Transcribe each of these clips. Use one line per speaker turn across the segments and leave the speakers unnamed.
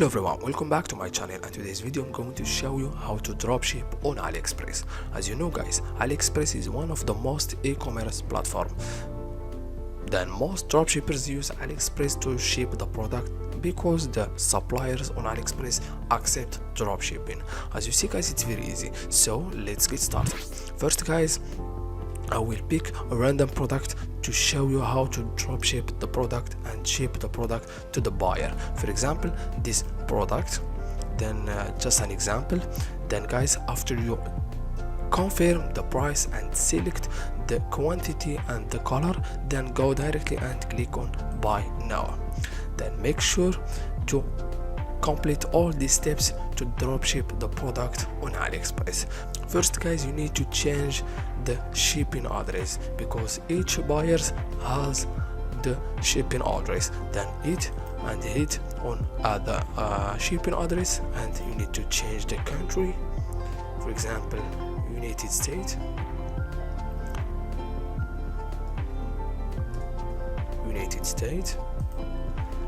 Hello everyone, welcome back to my channel, and today's video I'm going to show you how to dropship on AliExpress. As you know guys, AliExpress is one of the most e-commerce platform. Then most dropshippers use AliExpress to ship the product because the suppliers on AliExpress accept dropshipping. As you see guys, it's very easy. So let's get started. First guys, I will pick a random product to show you how to dropship the product and ship the product to the buyer. For example, this product, then just an example. Then guys, after you confirm the price and select the quantity and the color, then go directly and click on buy now. Then make sure to complete all these steps to dropship the product on AliExpress. First guys, you need to change the shipping address because each buyer has the shipping address. Then hit on the shipping address, and you need to change the country. For example, United States.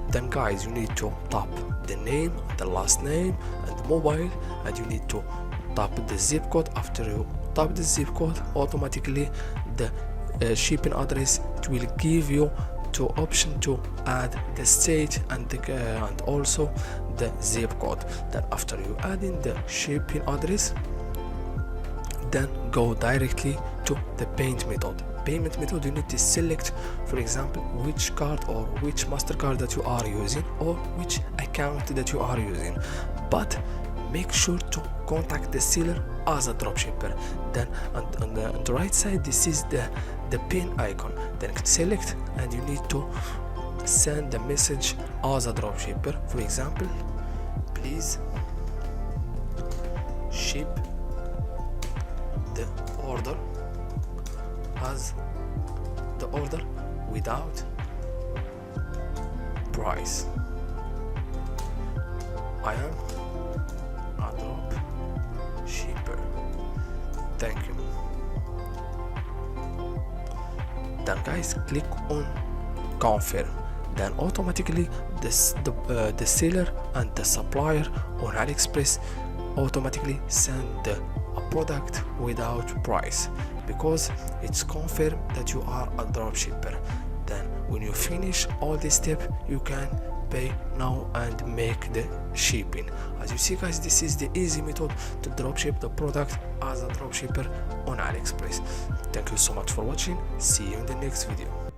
Then guys, you need to tap the name, the last name and the mobile, and you need to tap the zip code. After you tap the zip code, automatically the shipping address, it will give you two option to add the state and also the zip code. Then after you add in the shipping address, then go directly to the payment method. You need to select, for example, which card or which MasterCard that you are using or which account that you are using, but make sure to contact the seller as a dropshipper. Then on the right side, this is the pin icon. Then select, and you need to send the message as a dropshipper. For example, please ship the order as the order without price. I am a drop shipper. Thank you. Then guys, click on confirm. Then automatically the seller and the supplier on AliExpress automatically send a product without price because it's confirmed that you are a dropshipper. Then when you finish all this step, you can pay now and make the shipping. As you see guys, this is the easy method to dropship the product as a dropshipper on AliExpress. Thank you so much for watching. See you in the next video.